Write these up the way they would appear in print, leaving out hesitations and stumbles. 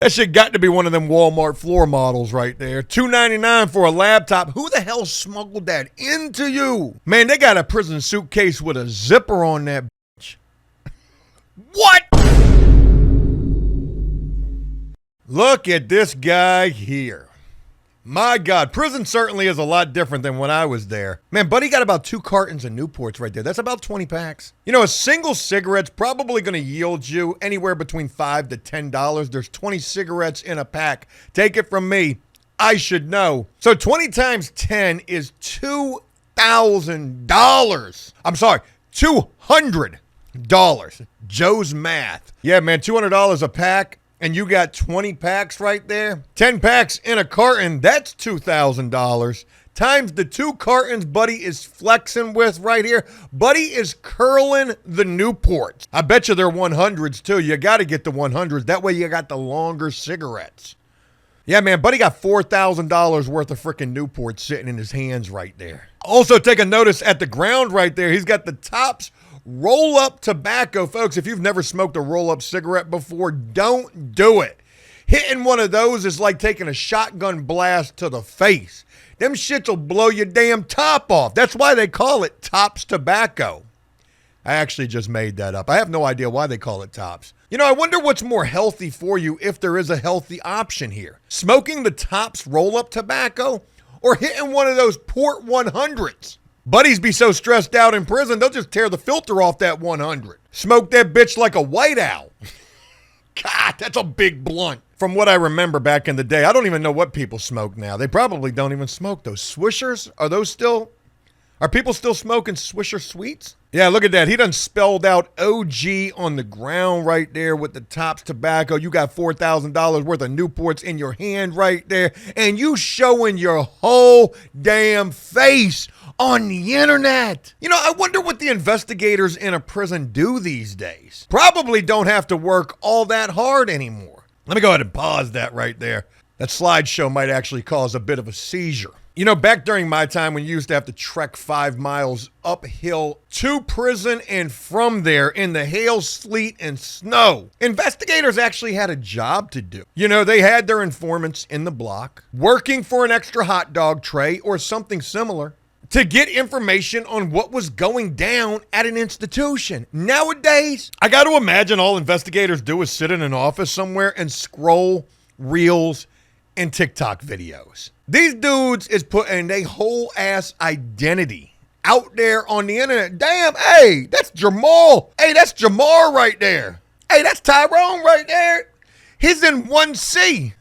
That shit got to be one of them Walmart floor models right there. $2.99 for a laptop. Who the hell smuggled that into you? Man, they got a prison suitcase with a zipper on that bitch. What? Look at this guy here. My God, prison certainly is a lot different than when I was there. Man, buddy got about 2 cartons of Newports right there. That's about 20 packs. You know, a single cigarette's probably going to yield you anywhere between $5 to $10. There's 20 cigarettes in a pack. Take it from me, I should know. So 20 times 10 is $2,000. I'm sorry, $200. Joe's math. Yeah, man, $200 a pack. And you got 20 packs right there. 10 packs in a carton, that's $2,000. Times the 2 cartons Buddy is flexing with right here. Buddy is curling the Newports. I bet you they're 100s too. You got to get the 100s. That way you got the longer cigarettes. Yeah, man, Buddy got $4,000 worth of freaking Newports sitting in his hands right there. Also, take a notice at the ground right there. He's got the Tops roll-up tobacco. Folks, if you've never smoked a roll-up cigarette before, don't do it. Hitting one of those is like taking a shotgun blast to the face. Them shits will blow your damn top off. That's why they call it Tops tobacco. I actually just made that up. I have no idea why they call it Tops. You know, I wonder what's more healthy for you if there is a healthy option here. Smoking the Tops roll-up tobacco or hitting one of those Port 100s? Buddies be so stressed out in prison, they'll just tear the filter off that 100. Smoke that bitch like a white owl. God, that's a big blunt. From what I remember back in the day, I don't even know what people smoke now. They probably don't even smoke those. Swishers, are people still smoking Swisher Sweets? Yeah, look at that. He done spelled out OG on the ground right there with the Tops tobacco. You got $4,000 worth of Newports in your hand right there, and you showing your whole damn face on the internet. You know, I wonder what the investigators in a prison do these days. Probably don't have to work all that hard anymore. Let me go ahead and pause that right there. That slideshow might actually cause a bit of a seizure. You know, back during my time when you used to have to trek 5 miles uphill to prison and from there in the hail, sleet, and snow, investigators actually had a job to do. You know, they had their informants in the block, working for an extra hot dog tray or something similar, to get information on what was going down at an institution. Nowadays, I got to imagine all investigators do is sit in an office somewhere and scroll reels and TikTok videos. These dudes is putting their whole ass identity out there on the internet. Damn, hey, that's Jamal. Hey, that's Jamar right there. Hey, that's Tyrone right there. He's in 1C.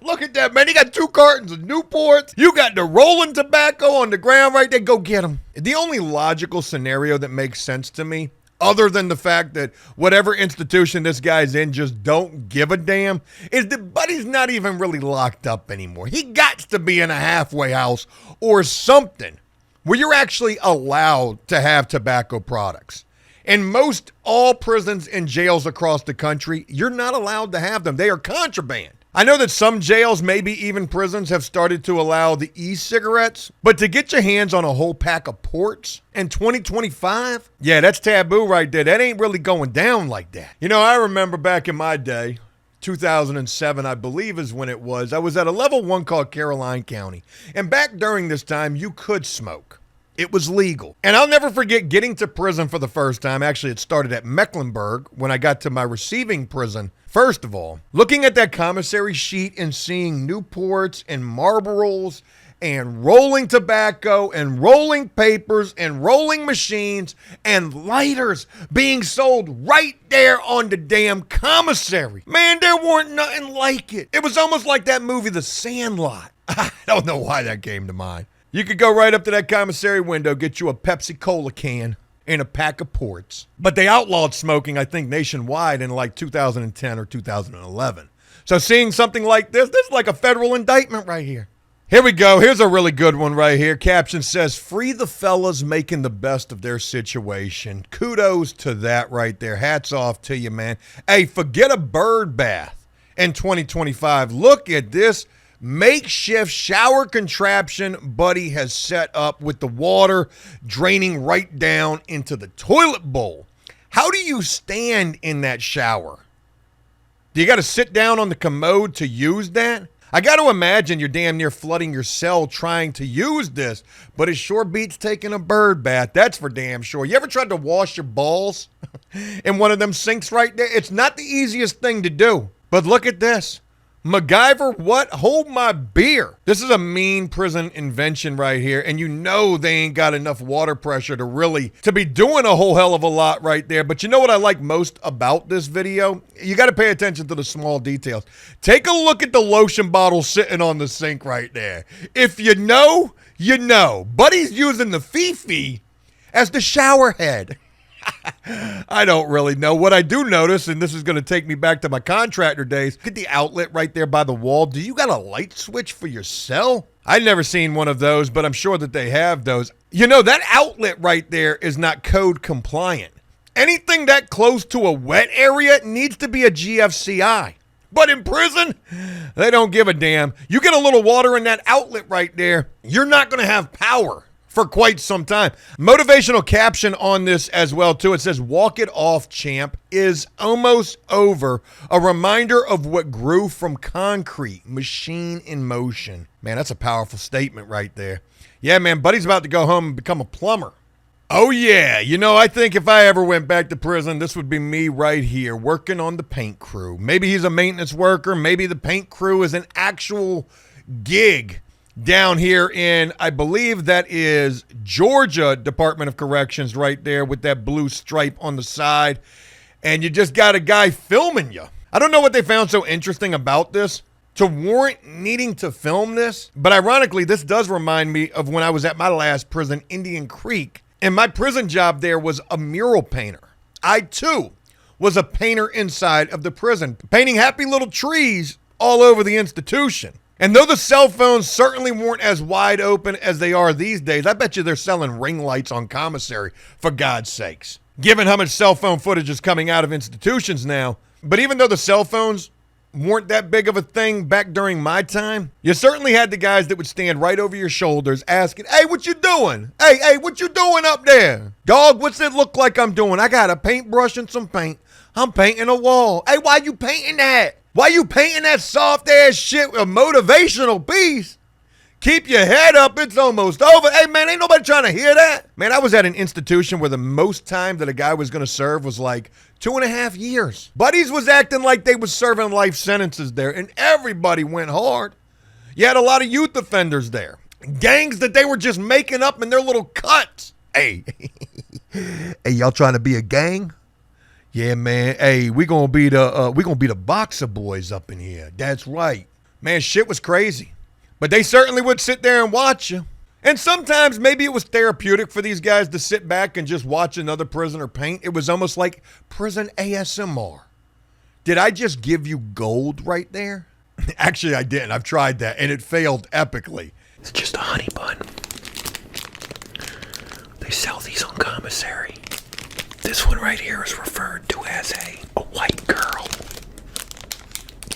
Look at that, man. He got 2 cartons of Newports. You got the rolling tobacco on the ground right there. Go get him. The only logical scenario that makes sense to me, other than the fact that whatever institution this guy's in just don't give a damn, is that Buddy's not even really locked up anymore. He got to be in a halfway house or something where you're actually allowed to have tobacco products. In most all prisons and jails across the country, you're not allowed to have them. They are contraband. I know that some jails, maybe even prisons, have started to allow the e-cigarettes, but to get your hands on a whole pack of ports in 2025, yeah, that's taboo right there. That ain't really going down like that. You know, I remember back in my day, 2007, I believe is when it was, I was at a level 1 called Caroline County. And back during this time, you could smoke. It was legal. And I'll never forget getting to prison for the first time. Actually, it started at Mecklenburg when I got to my receiving prison. First of all, looking at that commissary sheet and seeing Newports and Marlboros and rolling tobacco and rolling papers and rolling machines and lighters being sold right there on the damn commissary. Man, there weren't nothing like it. It was almost like that movie, The Sandlot. I don't know why that came to mind. You could go right up to that commissary window, get you a Pepsi Cola can and a pack of ports. But they outlawed smoking, I think, nationwide in like 2010 or 2011. So seeing something like this is like a federal indictment right here. Here we go. Here's a really good one right here. Caption says, free the fellas making the best of their situation. Kudos to that right there. Hats off to you, man. Hey, forget a bird bath in 2025. Look at this makeshift shower contraption Buddy has set up with the water draining right down into the toilet bowl. How do you stand in that shower? Do you got to sit down on the commode to use that? I got to imagine you're damn near flooding your cell trying to use this, but it sure beats taking a bird bath. That's for damn sure. You ever tried to wash your balls in one of them sinks right there? It's not the easiest thing to do. But look at this. MacGyver, what? Hold my beer. This is a mean prison invention right here, and you know they ain't got enough water pressure to be doing a whole hell of a lot right there. But you know what I like most about this video? You got to pay attention to the small details. Take a look at the lotion bottle sitting on the sink right there. If you know, you know. Buddy's using the Fifi as the shower head. I don't really know. What I do notice, and this is going to take me back to my contractor days, look at the outlet right there by the wall. Do you got a light switch for your cell? I've never seen one of those, but I'm sure that they have those. You know, that outlet right there is not code compliant. Anything that close to a wet area needs to be a GFCI. But in prison, they don't give a damn. You get a little water in that outlet right there, you're not going to have power for quite some time. Motivational caption on this as well, too. It says, walk it off, champ, is almost over. A reminder of what grew from concrete, machine in motion. Man, that's a powerful statement right there. Yeah, man, Buddy's about to go home and become a plumber. Oh, yeah. You know, I think if I ever went back to prison, this would be me right here working on the paint crew. Maybe he's a maintenance worker. Maybe the paint crew is an actual gig down here in, I believe that is Georgia Department of Corrections right there with that blue stripe on the side. And you just got a guy filming you. I don't know what they found so interesting about this to warrant needing to film this. But ironically, this does remind me of when I was at my last prison, Indian Creek. And my prison job there was a mural painter. I, too, was a painter inside of the prison, painting happy little trees all over the institution. And though the cell phones certainly weren't as wide open as they are these days, I bet you they're selling ring lights on commissary, for God's sakes. Given how much cell phone footage is coming out of institutions now. But even though the cell phones weren't that big of a thing back during my time, you certainly had the guys that would stand right over your shoulders asking, hey, what you doing? Hey, what you doing up there? Dog, what's it look like I'm doing? I got a paintbrush and some paint. I'm painting a wall. Hey, why you painting that? Why you painting that soft-ass shit with a motivational piece? Keep your head up. It's almost over. Hey, man, ain't nobody trying to hear that. Man, I was at an institution where the most time that a guy was going to serve was like 2.5 years. Buddies was acting like they was serving life sentences there, and everybody went hard. You had a lot of youth offenders there. Gangs that they were just making up in their little cuts. Hey, hey, y'all trying to be a gang? Yeah, man. Hey, we gonna be the boxer boys up in here. That's right. Man, shit was crazy. But they certainly would sit there and watch you. And sometimes maybe it was therapeutic for these guys to sit back and just watch another prisoner paint. It was almost like prison ASMR. Did I just give you gold right there? Actually, I didn't. I've tried that, and it failed epically. It's just a honey bun. They sell these on commissary. This one right here is referred to as a white girl.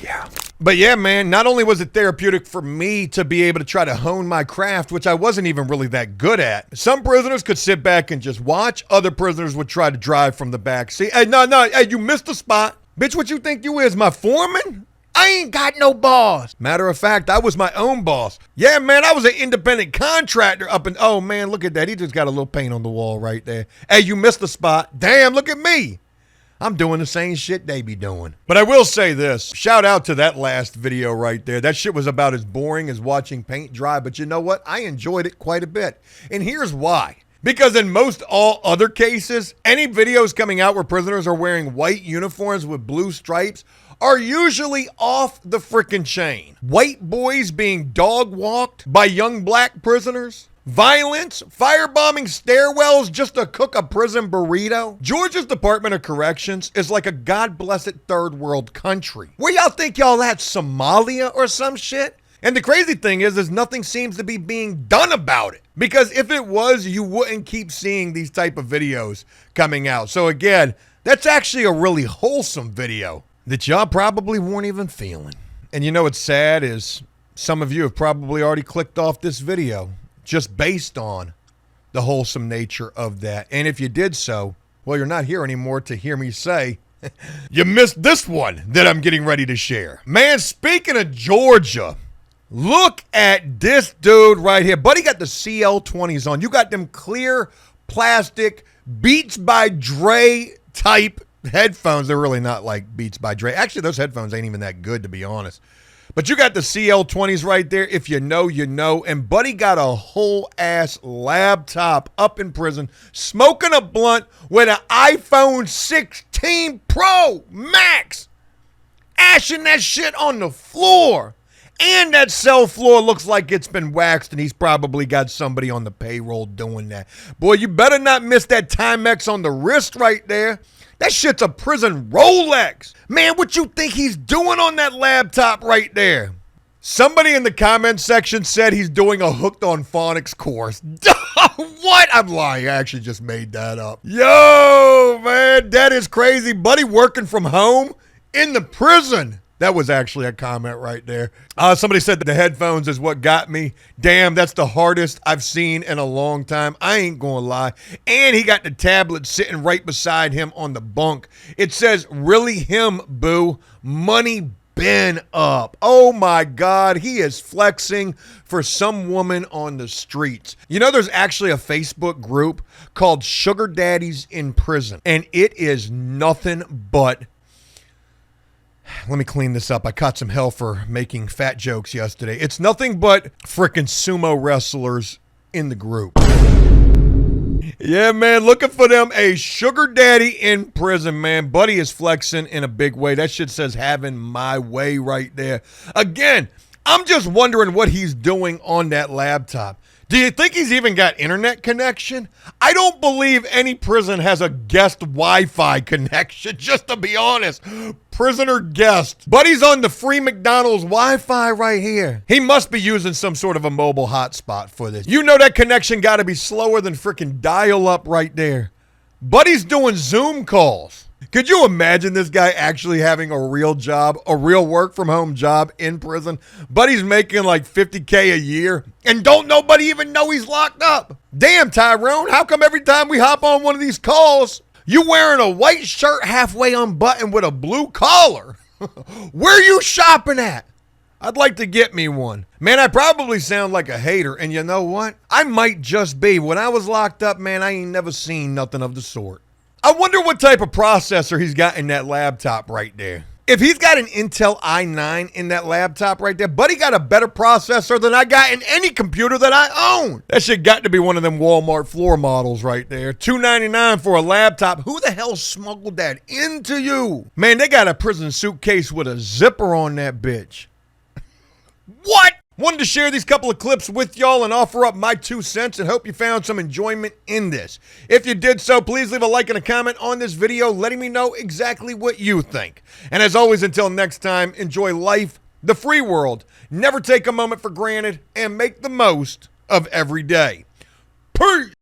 Yeah. But yeah, man, not only was it therapeutic for me to be able to try to hone my craft, which I wasn't even really that good at. Some prisoners could sit back and just watch. Other prisoners would try to drive from the back seat. Hey, no, hey, you missed the spot. Bitch, what you think you is, my foreman? I ain't got no boss. Matter of fact, I was my own boss. Yeah, man, I was an independent contractor up in, oh man, look at that. He just got a little paint on the wall right there. Hey, you missed the spot. Damn, look at me. I'm doing the same shit they be doing. But I will say this, shout out to that last video right there. That shit was about as boring as watching paint dry, but you know what? I enjoyed it quite a bit. And here's why. Because in most all other cases, any videos coming out where prisoners are wearing white uniforms with blue stripes are usually off the frickin' chain. White boys being dog walked by young black prisoners. Violence, firebombing stairwells just to cook a prison burrito. Georgia's Department of Corrections is like a God-blessed third world country. Where y'all think y'all at, Somalia or some shit? And the crazy thing is nothing seems to be being done about it. Because if it was, you wouldn't keep seeing these type of videos coming out. So again, that's actually a really wholesome video that y'all probably weren't even feeling. And you know what's sad is some of you have probably already clicked off this video just based on the wholesome nature of that. And if you did so, well, you're not here anymore to hear me say, You missed this one that I'm getting ready to share. Man, speaking of Georgia, look at this dude right here. Buddy got the CL20s on. You got them clear plastic Beats by Dre type headphones. They're really not like Beats by Dre. Actually, those headphones ain't even that good, to be honest. But you got the CL20s right there. If you know, you know. And Buddy got a whole ass laptop up in prison, smoking a blunt with an iPhone 16 Pro Max, ashing that shit on the floor. And that cell floor looks like it's been waxed, and he's probably got somebody on the payroll doing that. Boy, you better not miss that Timex on the wrist right there. That shit's a prison Rolex. Man, what you think he's doing on that laptop right there? Somebody in the comment section said he's doing a Hooked on Phonics course. What? I'm lying. I actually just made that up. Yo, man, that is crazy. Buddy working from home in the prison. That was actually a comment right there. Somebody said that the headphones is what got me. Damn, that's the hardest I've seen in a long time. I ain't gonna lie. And he got the tablet sitting right beside him on the bunk. It says, really him, boo. Money been up. Oh my God, he is flexing for some woman on the streets. You know, there's actually a Facebook group called Sugar Daddies in Prison. And it is nothing but... Let me clean this up. I caught some hell for making fat jokes yesterday. It's nothing but frickin' sumo wrestlers in the group. Yeah, man, looking for them a sugar daddy in prison, man. Buddy is flexing in a big way. That shit says having my way right there. Again, I'm just wondering what he's doing on that laptop. Do you think he's even got internet connection? I don't believe any prison has a guest Wi-Fi connection, just to be honest. Prisoner guest. Buddy's on the free McDonald's Wi-Fi right here. He must be using some sort of a mobile hotspot for this. You know that connection got to be slower than freaking dial-up right there. Buddy's doing Zoom calls. Could you imagine this guy actually having a real job, a real work from home job in prison? Buddy's making like $50K a year and don't nobody even know he's locked up. Damn, Tyrone, how come every time we hop on one of these calls, you wearing a white shirt halfway unbuttoned with a blue collar? Where you shopping at? I'd like to get me one. Man, I probably sound like a hater, and you know what? I might just be. When I was locked up, man, I ain't never seen nothing of the sort. I wonder what type of processor he's got in that laptop right there. If he's got an Intel i9 in that laptop right there, Buddy got a better processor than I got in any computer that I own. That shit got to be one of them Walmart floor models right there. $299 for a laptop. Who the hell smuggled that into you? Man, they got a prison suitcase with a zipper on that bitch. What? Wanted to share these couple of clips with y'all and offer up my 2 cents and hope you found some enjoyment in this. If you did so, please leave a like and a comment on this video letting me know exactly what you think. And as always, until next time, enjoy life, the free world, never take a moment for granted, and make the most of every day. Peace!